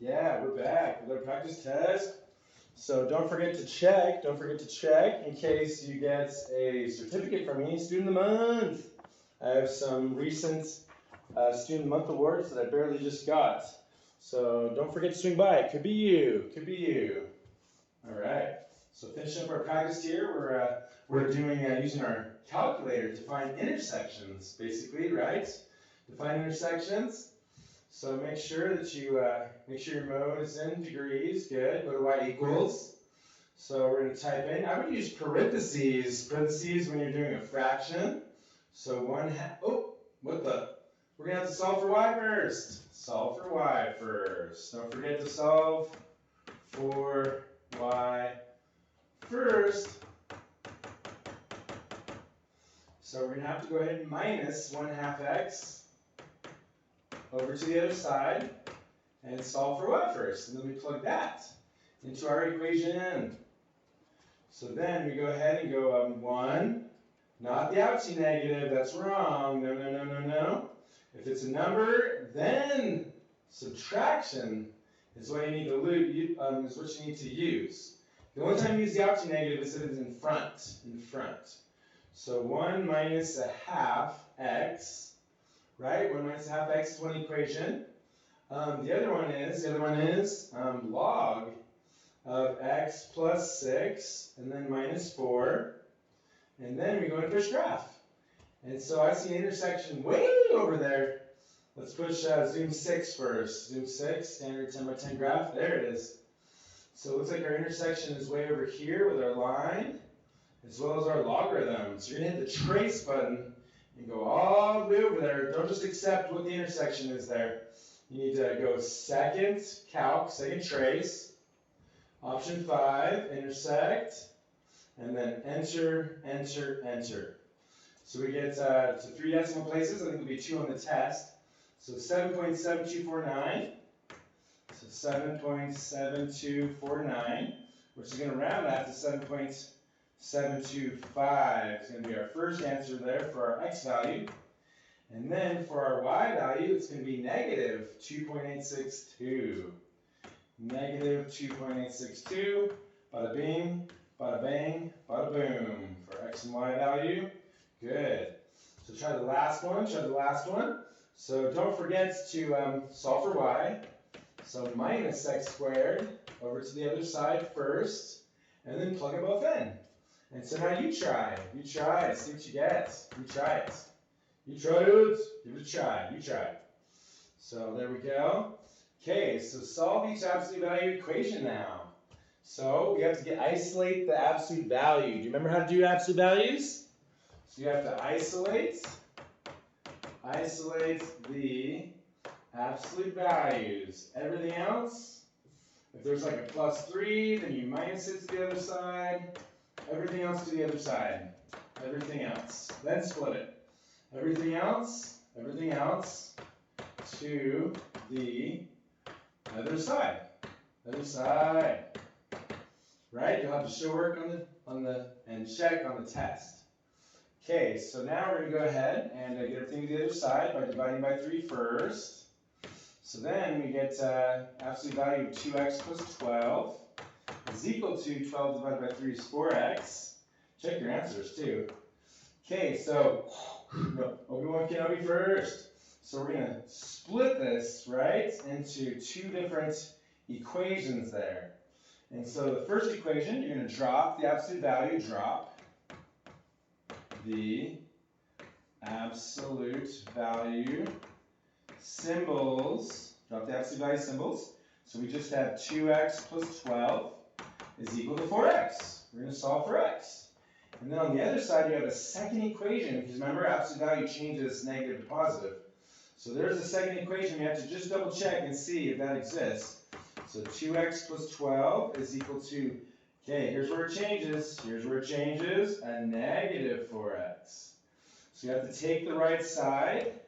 Yeah, we're back with our practice test. So don't forget to check in case you get a certificate from me, Student of the Month. I have some recent Student of the Month awards that I barely just got. So don't forget to swing by. It could be you. Could be you. All right. So finishing up our practice here, we're doing using our calculator to find intersections, basically, right? To find intersections. So make sure that you make sure your mode is in degrees. Good. Go to y equals. So we're going to type in. I would use parentheses when you're doing a fraction. So 1/2. Oh, what the? We're going to have to solve for y first. Solve for y first. Don't forget to solve for y first. So we're going to have to go ahead and minus 1/2 x over to the other side and solve for y first. And then we plug that into our equation. So then we go ahead and go 1, not the outside negative, that's wrong. No, no, no, no, no. If it's a number, then subtraction is what you need to use. The only time you use the outside negative is if it's in front. So 1 minus 1/2 x, right? 1 minus 1/2 x is one equation. The other one is log of x plus 6, and then minus 4, and then we go into push graph. And so I see an intersection way over there. Let's push zoom 6 first. Zoom 6, standard 10 by 10 graph. There it is. So it looks like our intersection is way over here with our line, as well as our logarithm. So you're going to hit the trace button and go all the way over there. Don't just accept what the intersection is there. You need to go second calc, second trace, option 5, intersect, and then enter, enter, enter. So we get to 3 decimal places. I think it'll be 2 on the test. So 7.7249. So 7.7249, which is going to round that to 7.725. It's going to be our first answer there for our x value. And then for our y value, it's going to be negative 2.862. Negative 2.862. Bada bing, bada bang, bada boom. For x and y value, good. So try the last one, So don't forget to solve for y. So minus x squared over to the other side first, and then plug them both in. And so now you try, see what you get. You try it, give it a try, So there we go. Okay, so solve each absolute value equation now. So we have to isolate the absolute value. Do you remember how to do absolute values? So you have to isolate the absolute values. Everything else, if there's like a +3, then you minus it to the other side. Everything else to the other side. Everything else. Then split it. Everything else to the other side. Right? You'll have to show work and check on the test. Okay, so now we're going to go ahead and get everything to the other side by dividing by 3 first. So then we get absolute value of 2x plus 12 is equal to 12 divided by 3 is 4x. Check your answers too. Okay, so Obi-Wan Kenobi first. So we're going to split this, right, into 2 different equations there. And so the first equation, you're going to drop the absolute value, drop the absolute value symbols, drop the absolute value symbols. So we just have 2x plus 12 is equal to 4x. We're going to solve for x. And then on the other side, you have a second equation, because remember, absolute value changes negative to positive. So there's the second equation. We have to just double check and see if that exists. So 2x plus 12 is equal to, okay, here's where it changes, a negative 4x. So you have to take the right side,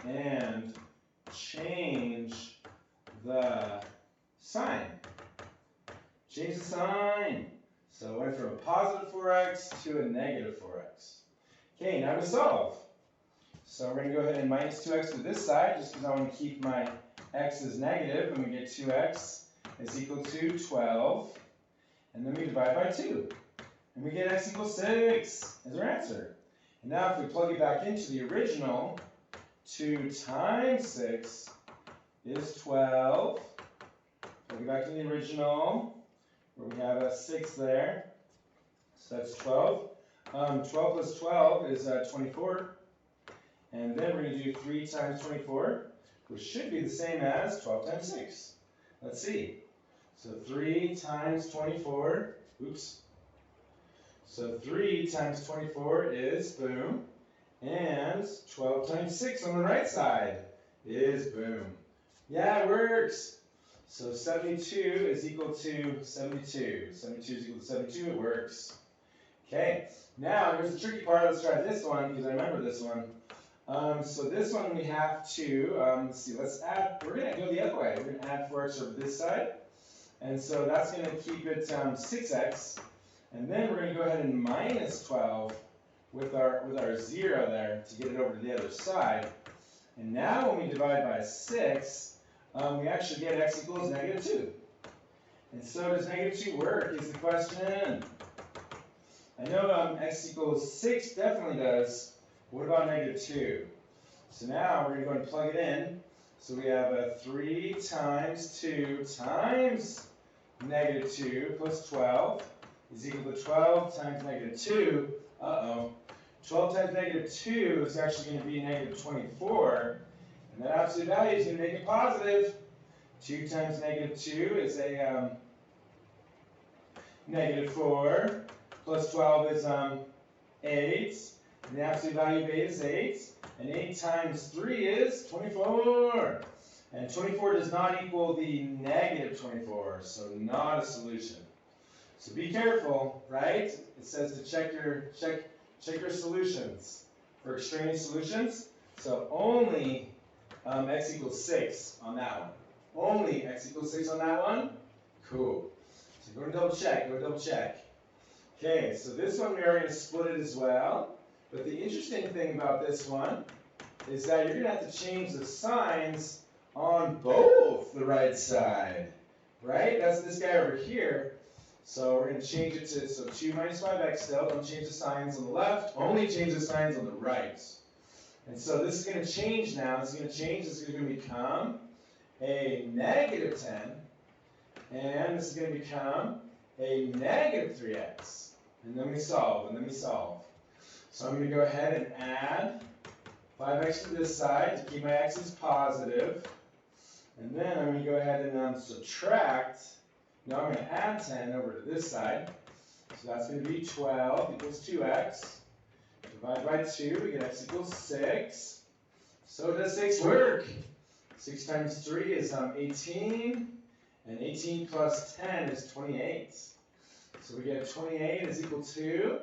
and change the sign. So it went from a positive 4x to a negative 4x. Okay, now to solve. So we're going to go ahead and minus 2x to this side, just because I want to keep my x's negative, and we get 2x is equal to 12. And then we divide by 2. And we get x equals 6 as our answer. And now if we plug it back into the original, 2 times 6 is 12. Plug it back to the original, where we have a 6 there. So that's 12. 12 plus 12 is 24. And then we're going to do 3 times 24, which should be the same as 12 times 6. Let's see. So 3 times 24, oops. So 3 times 24 is boom. And 12 times 6 on the right side is boom. Yeah, it works. So 72 is equal to 72. 72 is equal to 72, it works. Okay, now here's the tricky part. Let's try this one because I remember this one. So this one we have to, let's see, let's add, we're going to go the other way. We're going to add 4x over this side. And so that's going to keep it 6x. And then we're going to go ahead and minus 12 with our 0 there to get it over to the other side. And now when we divide by 6, we actually get x equals negative 2. And so does negative 2 work is the question. I know x equals 6 definitely does. What about negative 2? So now we're going to go ahead and plug it in. So we have a 3 times 2 times negative 2 plus 12 is equal to 12 times negative 2. 12 times negative 2 is actually going to be negative 24. And that absolute value is going to make it positive. 2 times negative 2 is a negative 4. Plus 12 is 8. And the absolute value of 8 is 8. And 8 times 3 is 24. And 24 does not equal the negative 24, so not a solution. So be careful, right? It says to check your solutions for extraneous solutions. So only x equals 6 on that one. Only x equals 6 on that one? Cool. So go and double check, Okay, so this one we are going to split it as well. But the interesting thing about this one is that you're going to have to change the signs on both the right side, right? That's this guy over here. So we're going to change it to, so 2 minus 5x still. Don't change the signs on the left. Only change the signs on the right. And so this is going to change now. This is going to change. This is going to become a negative 10. And this is going to become a negative 3x. And then we solve, So I'm going to go ahead and add 5x to this side to keep my x's positive. And then I'm going to go ahead and subtract. Now I'm going to add 10 over to this side. So that's going to be 12 equals 2x. Divide by 2, we get x equals 6. So does 6 work? 6 times 3 is 18. And 18 plus 10 is 28. So we get 28 is equal to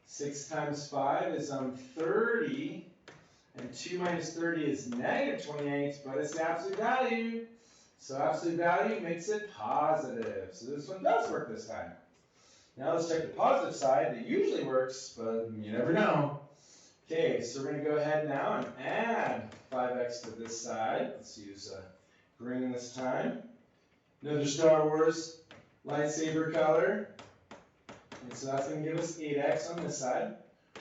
6 times 5 is 30. And 2 minus 30 is negative 28, but it's the absolute value. So absolute value makes it positive. So this one does work this time. Now let's check the positive side. It usually works, but you never know. Okay, so we're going to go ahead now and add 5x to this side. Let's use green this time. Another Star Wars lightsaber color. And so that's going to give us 8x on this side.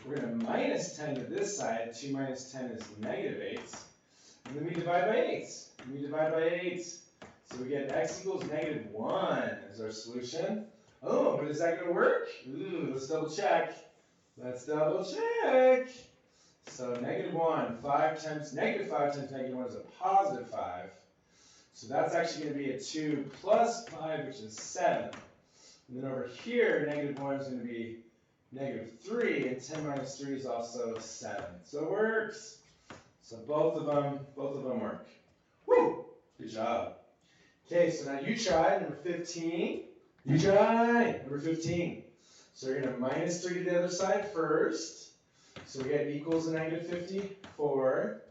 We're going to minus 10 to this side. 2 minus 10 is negative 8. And then we divide by 8. And we divide by 8. So we get x equals negative 1 as our solution. Oh, but is that going to work? Ooh, let's double check. Let's double check. So negative 1, 5 times negative 1 is a positive 5. So that's actually going to be a 2 plus 5, which is 7. And then over here, negative 1 is going to be negative 3, and 10 minus 3 is also 7. So it works. So both of them work. Woo! Good job. Okay, so now you try number 15. You try number 15. So you're going to minus 3 to the other side first. So we get equals a negative 54.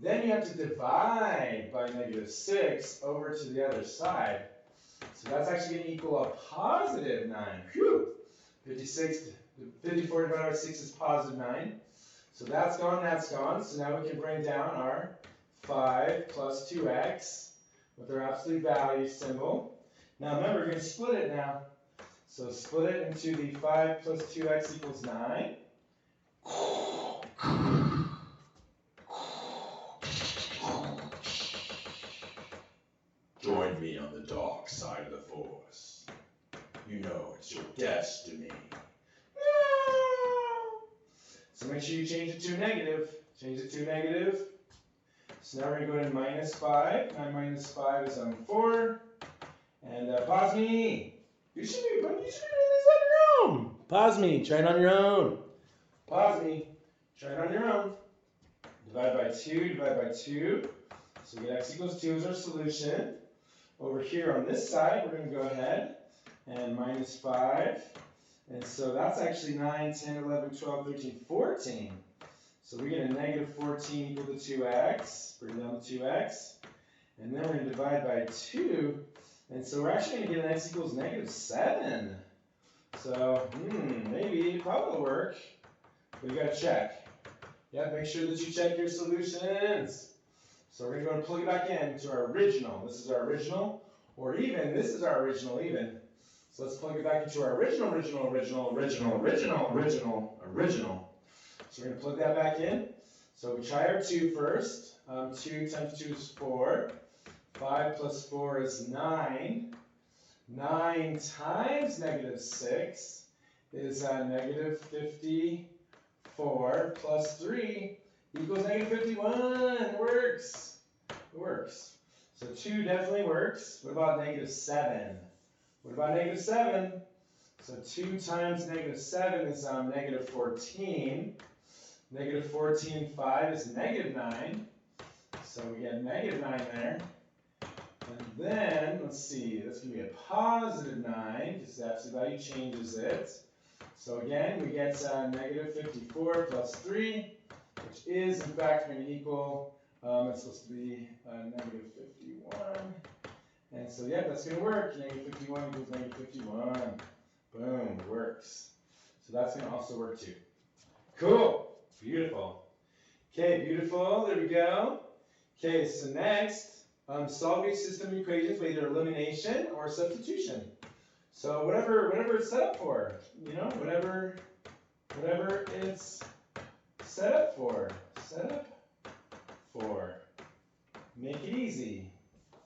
Then you have to divide by negative 6 over to the other side. So that's actually going to equal a positive 9. Phew! 54 divided by 6 is positive 9. So that's gone, that's gone. So now we can bring down our 5 plus 2x with our absolute value symbol. Now remember, we're going to split it now. So split it into the 5 plus 2x equals 9. Join me on the dark side of the Force. You know it's your destiny. So make sure you change it to a negative. Change it to a negative. So now we're going to go to minus 5. 9 minus 5 is 4. And pause me. You should be doing this on your own. Pause me. Try it on your own. Pause me. Try it on your own. Divide by 2. Divide by 2. So we get x equals 2 as our solution. Over here on this side, we're going to go ahead and minus 5. And so that's actually 9, 10, 11, 12, 13, 14. So we get a negative 14 equal to 2x. Bring down the 2x. And then we're going to divide by 2. And so we're actually going to get an x equals negative 7. So, maybe it probably will work. But you got to check. Yeah, make sure that you check your solutions. So we're going to go and plug it back into our original. This is our original. Or even, this is our original even. So let's plug it back into our original. So we're going to plug that back in. So we try our 2 first. 2 times 2 is 4. 5 plus 4 is 9. 9 times negative 6 is negative 54 plus 3 equals negative 51. It works. It works. So 2 definitely works. What about negative 7? What about negative 7? So 2 times negative 7 is negative 14. Negative 14, 5 is negative 9. So we get negative 9 there. And then, let's see, that's going to be a positive 9 because the absolute value changes it. So again, we get negative 54 plus 3, which is in fact going to equal, it's supposed to be negative 51. And so, yeah, that's going to work. Negative 51 equals negative 51. Boom, works. So that's going to also work too. Cool. Beautiful. Okay, beautiful. There we go. Okay, so next, solve each system equations by either elimination or substitution. So whatever it's set up for, you know, whatever it's set up for. Make it easy,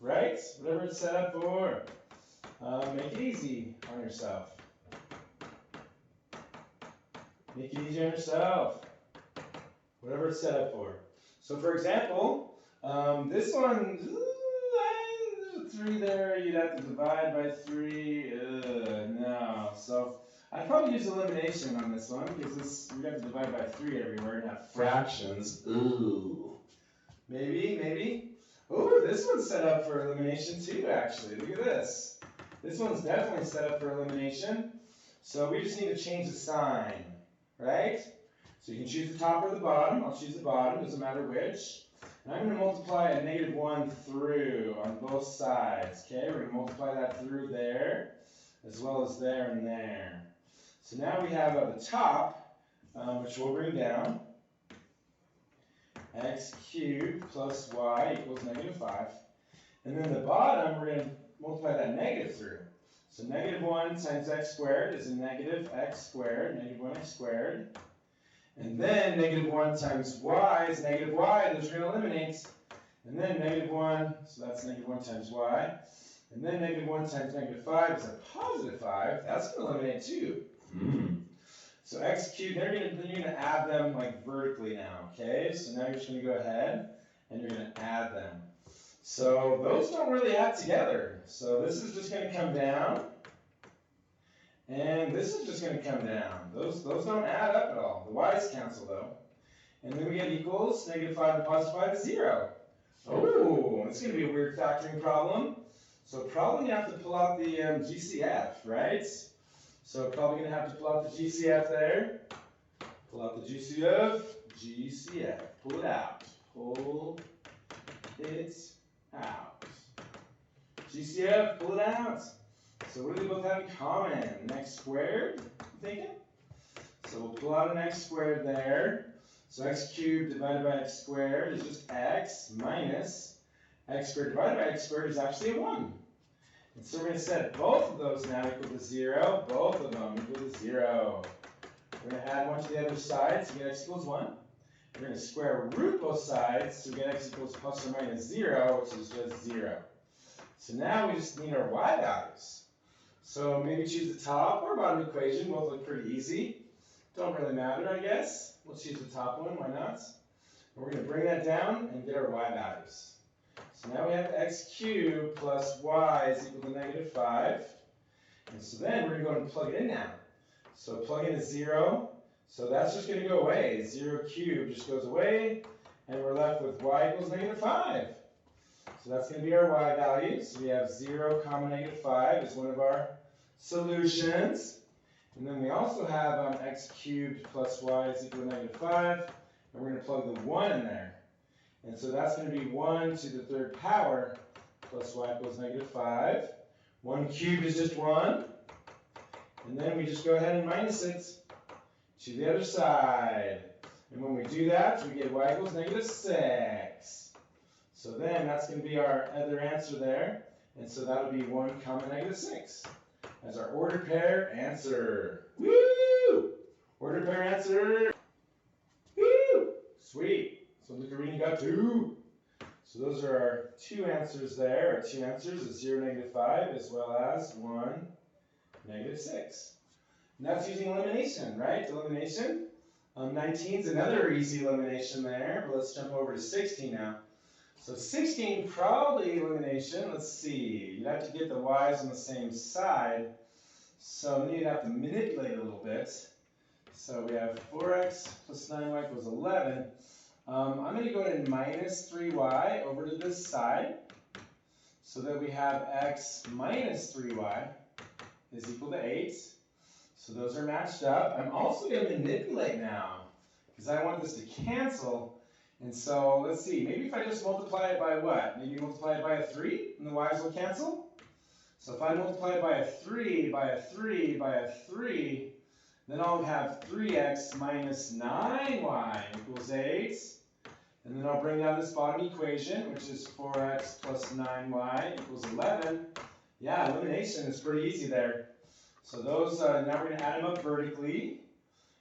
right? Whatever it's set up for, make it easy on yourself. Make it easy on yourself. Whatever it's set up for. So for example, this one, 3 there, you'd have to divide by 3. No. So I'd probably use elimination on this one because we have to divide by 3 everywhere and have fractions. Ooh. Maybe. Oh, this one's set up for elimination too, actually. Look at this. This one's definitely set up for elimination. So we just need to change the sign, right? So you can choose the top or the bottom. I'll choose the bottom, doesn't matter which. And I'm going to multiply a negative 1 through on both sides. Okay, we're going to multiply that through there, as well as there and there. So now we have at the top, which we'll bring down, x cubed plus y equals negative 5. And then the bottom, we're going to multiply that negative through. So negative 1 times x squared is a negative x squared, negative 1x squared. And then negative 1 times y is negative y, those are going to eliminate. And then negative 1, so that's negative 1 times y. And then negative 1 times negative 5 is a positive 5. That's going to eliminate too. So x cubed, then you're going to add them like vertically now, okay? So now you're just going to go ahead and you're going to add them. So those don't really add together. So this is just going to come down. And this is just going to come down. Those don't add up at all. The y's cancel though. And then we get equals negative 5 and positive 5 is 0. Oh, it's going to be a weird factoring problem. So probably going to have to pull out the GCF, right? So probably going to have to pull out the GCF there. Pull out the GCF. Pull it out. Pull it out. GCF, pull it out. So what do they both have in common? An x squared, I'm thinking? So we'll pull out an x squared there. So x cubed divided by x squared is just x minus x squared divided by x squared is actually a 1. And so we're going to set both of those now equal to 0. Both of them equal to 0. We're going to add 1 to the other side, so we get x equals 1. We're going to square root both sides, so we get x equals plus or minus 0, which is just 0. So now we just need our y values. So maybe choose the top or bottom equation. Both look pretty easy. Don't really matter, I guess. We'll choose the top one. Why not? And we're going to bring that down and get our y values. So now we have x cubed plus y is equal to negative 5. And so then we're going to go and plug it in now. So plug in a 0. So that's just going to go away. 0 cubed just goes away. And we're left with y equals negative 5. So that's going to be our y value. So we have 0 comma negative 5 is one of our solutions. And then we also have x cubed plus y is equal to negative 5. And we're going to plug the 1 in there. And so that's going to be 1 to the third power plus y equals negative 5. 1 cubed is just 1. And then we just go ahead and minus it to the other side. And when we do that, we get y equals negative 6. So then that's going to be our other answer there. And so that'll be 1 comma negative 6 as our ordered pair answer. Woo! Ordered pair answer. Woo! Sweet. So look at reading, got 2. So those are our 2 answers there. Our 2 answers is 0, negative 5, as well as 1, negative 6. And that's using elimination, right? Elimination. 19 is another easy elimination there, but let's jump over to 16 now. So 16, probably elimination. Let's see. You'd have to get the y's on the same side. So then you'd have to manipulate a little bit. So we have 4x plus 9y equals 11. I'm going to go ahead and minus 3y over to this side. So that we have x minus 3y is equal to 8. So those are matched up. I'm also going to manipulate now because I want this to cancel. And so let's see, maybe if I just multiply it by what? Maybe multiply it by a 3 and the y's will cancel? So if I multiply it by a 3, by a 3, by a 3, then I'll have 3x minus 9y equals 8. And then I'll bring down this bottom equation, which is 4x plus 9y equals 11. Yeah, elimination is pretty easy there. So those, now we're going to add them up vertically.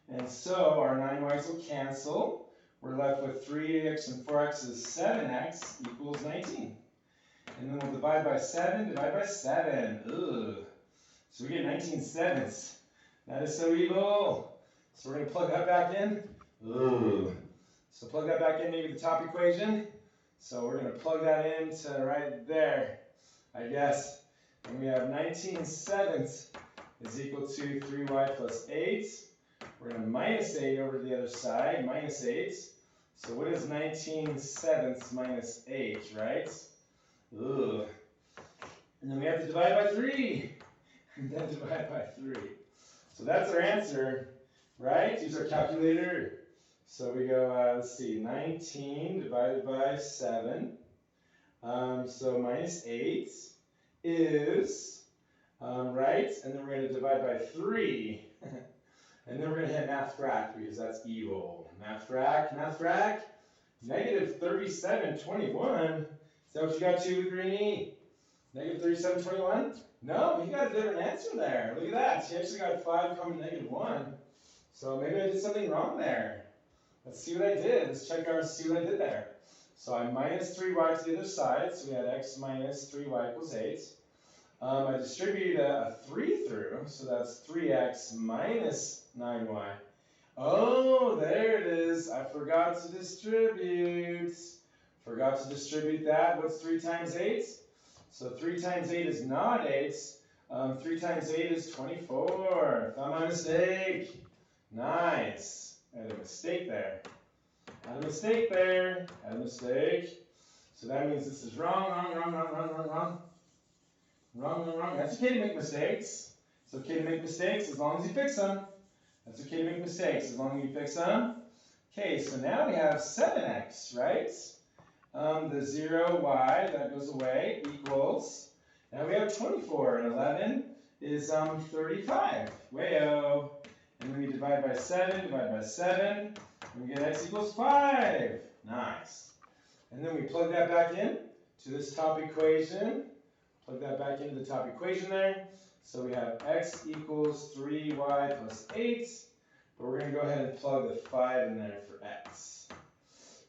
And so our 9y's will cancel. We're left with 3x and 4x is 7x equals 19. And then we'll divide by 7, divide by 7. Ugh. So we get 19 sevenths. That is so evil. So we're going to plug that back in. Ugh. So plug that back in, maybe the top equation. So we're going to plug that into right there, I guess. And we have 19 sevenths is equal to 3y plus 8. We're going to minus 8 over to the other side, minus 8. So what is 19 sevenths minus 8, right? Ugh. And then we have to divide by 3. And then divide by 3. So that's our answer, right? Use our calculator. So we go, let's see, 19 divided by 7. So minus 8 is, right? And then we're going to divide by 3. And then we're going to hit math frac because that's evil. Math frac. Negative 3721. Is that what you got to, Greenie? Negative 3721? No, you got a different answer there. Look at that. She actually got 5 comma negative 1. So maybe I did something wrong there. Let's see what I did. Let's check out and see what I did there. So I minus 3y to the other side. So we had x minus 3y equals 8. I distributed a 3 through. So that's 3x minus 9y. Oh, there it is. I forgot to distribute. Forgot to distribute that. What's 3 times 8? So 3 times 8 is not 8. 3 times 8 is 24. Found my mistake. Nice. I had a mistake there. Had a mistake there. Had a mistake. So that means this is wrong. That's okay to make mistakes. It's okay to make mistakes as long as you fix them. That's okay to make mistakes as long as you fix them. Okay, so now we have 7x, right? The 0y, that goes away, equals, now we have 24, and 11 is 35. Wayo. And then we divide by 7, and we get x equals 5. Nice. And then we plug that back in to this top equation. Plug that back into the top equation there. So we have x equals 3y plus 8. But we're going to go ahead and plug the 5 in there for x.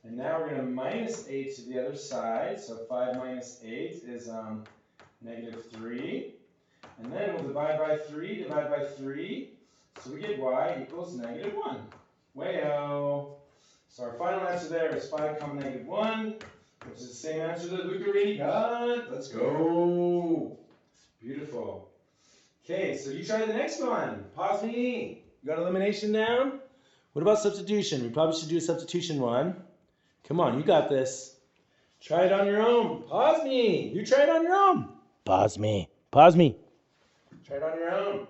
And now we're going to minus 8 to the other side. So 5 minus 8 is negative 3. And then we'll divide by 3. So we get y equals negative 1. Way-o. So our final answer there is 5 comma negative 1, which is the same answer that Luca already got. Let's go. Beautiful. Okay, so you try the next one. Pause me. You got elimination down? What about substitution? We probably should do a substitution one. Come on, you got this. Try it on your own. Pause me. You try it on your own. Pause me. Pause me. Try it on your own.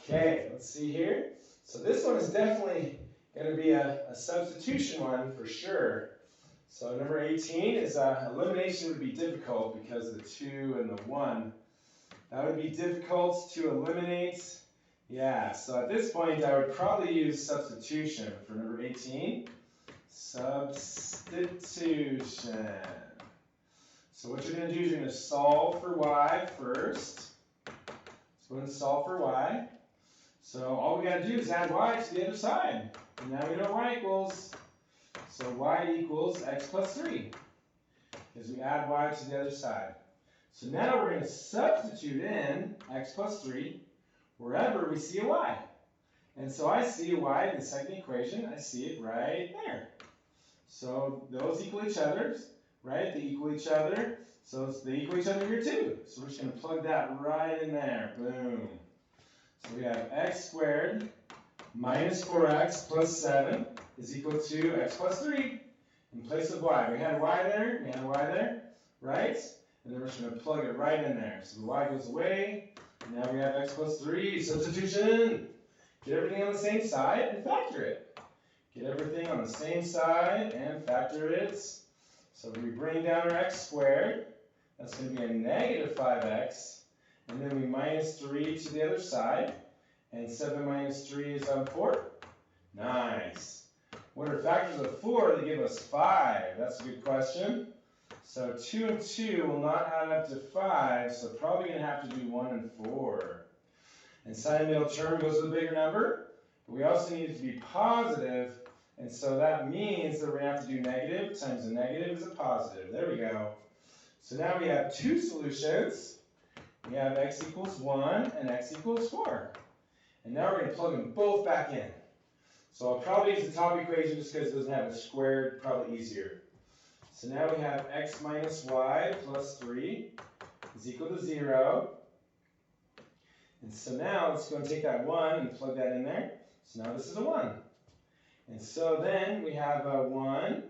Okay, let's see here. So this one is definitely going to be a substitution one for sure. So number 18 is elimination would be difficult because of the 2 and the 1. That would be difficult to eliminate. Yeah, so at this point I would probably use substitution for number 18. Substitution. So what you're going to do is you're going to solve for y first. So we're going to solve for y. So all we got to do is add y to the other side. And now we know what y equals. So y equals x plus 3. Because we add y to the other side. So now we're going to substitute in x plus 3 wherever we see a y. And so I see a y in the second equation. I see it right there. So those equal each other, right? They equal each other. So they equal each other here too. So we're just going to plug that right in there. Boom. So we have x squared minus 4x plus 7 is equal to x plus 3 in place of y. We had y there, right? And then we're just going to plug it right in there. So the y goes away. And now we have x plus 3. Substitution. Get everything on the same side and factor it. Get everything on the same side and factor it. So we bring down our x squared. That's going to be a negative 5x. And then we minus 3 to the other side. And 7 minus 3 is 4. Nice. What are factors of 4? They give us 5. That's a good question. So 2 and 2 will not add up to 5. So probably going to have to do 1 and 4. And sine middle term goes to the bigger number. But we also need it to be positive. And so that means that we're going to have to do negative times a negative is a positive. There we go. So now we have two solutions. We have x equals 1 and x equals 4. And now we're going to plug them both back in. So I'll probably use the top equation just because it doesn't have a squared, probably easier. So now we have x minus y plus 3 is equal to 0. And so now let's go and take that 1 and plug that in there. So now this is a 1. And so then we have a 1.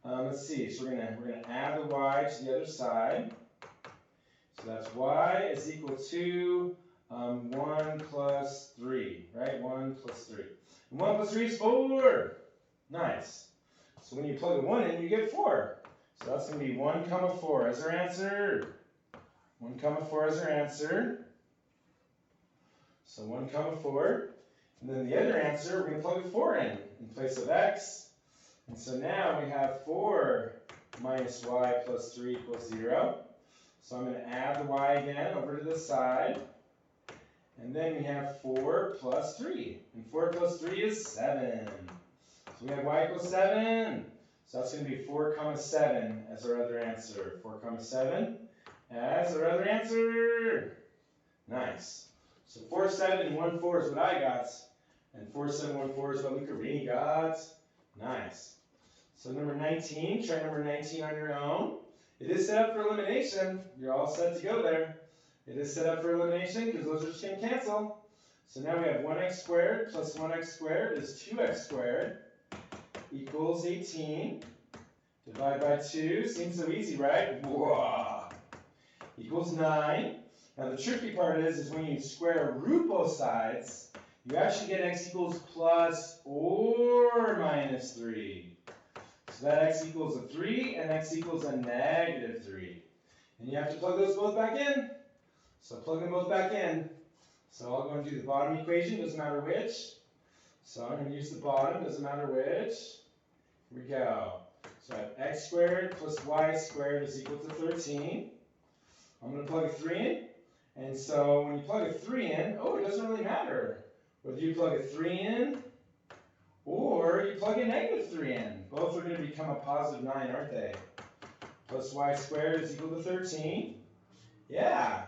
Let's see, so we're gonna add the y to the other side. So that's y is equal to 1 plus 3, right? 1 plus 3. And 1 plus 3 is 4. Nice. So when you plug a 1 in, you get 4. So that's going to be 1 comma 4 as our answer. 1 comma 4 as our answer. So 1 comma 4. And then the other answer, we're going to plug a 4 in place of x. And so now we have 4 minus y plus 3 equals 0. So I'm going to add the y again over to this side. And then we have 4 plus 3. And 4 plus 3 is 7. So we have y equals 7. So that's going to be 4 comma 7 as our other answer. 4 comma 7 as our other answer. Nice. So 4, 7, and 1, 4 is what I got. And 4, 7, 1, 4 is what Lucarini got. Nice. So number 19, try number 19 on your own. It is set up for elimination. You're all set to go there. It is set up for elimination because those are just going to cancel. So now we have 1x squared plus 1x squared is 2x squared equals 18. Divide by 2. Seems so easy, right? Whoa. Equals 9. Now the tricky part is when you square root both sides, you actually get x equals plus or minus 3. So that x equals a 3 and x equals a negative 3. And you have to plug those both back in. So plug them both back in. So I'll go and do the bottom equation, doesn't matter which. So I'm going to use the bottom, doesn't matter which. Here we go. So I have x squared plus y squared is equal to 13. I'm going to plug a 3 in. And so when you plug a 3 in, oh, it doesn't really matter whether you plug a 3 in or you plug a negative 3 in. Both are going to become a positive 9, aren't they? Plus y squared is equal to 13. Yeah.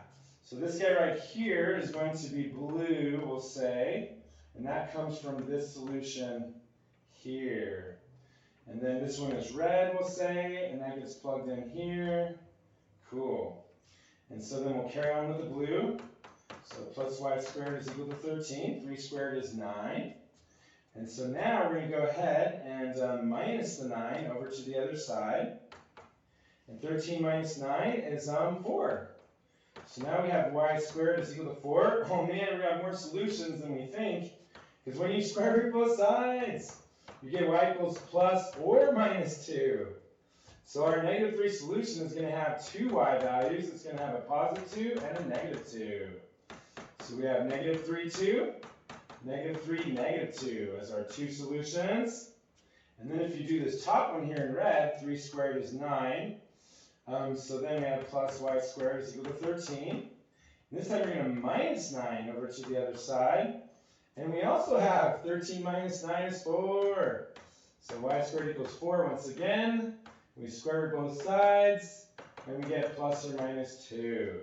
So this guy right here is going to be blue, we'll say. And that comes from this solution here. And then this one is red, we'll say, and that gets plugged in here. Cool. And so then we'll carry on with the blue. So plus y squared is equal to 13. 3 squared is 9. And so now we're going to go ahead and minus the 9 over to the other side. And 13 minus 9 is 4. So now we have y squared is equal to 4. Oh man, we have more solutions than we think. Because when you square root both sides, you get y equals plus or minus 2. So our negative 3 solution is going to have two y values. It's going to have a positive 2 and a negative 2. So we have negative 3, 2, negative 3, negative 2 as our two solutions. And then if you do this top one here in red, 3 squared is 9. So then we have plus y squared is equal to 13. And this time we're going to minus 9 over to the other side. And we also have 13 minus 9 is 4. So y squared equals 4 once again. We square root both sides, and we get plus or minus 2.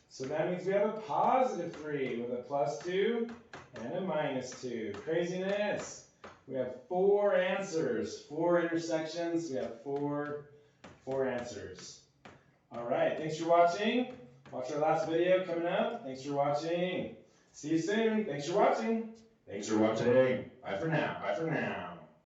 So that means we have a positive 3 with a plus 2 and a minus 2. Craziness. We have 4 answers, 4 intersections. We have four answers. All right, thanks for watching. Watch our last video coming up. Thanks for watching. See you soon. Thanks for watching. Thanks for watching. Bye for now. Bye for now.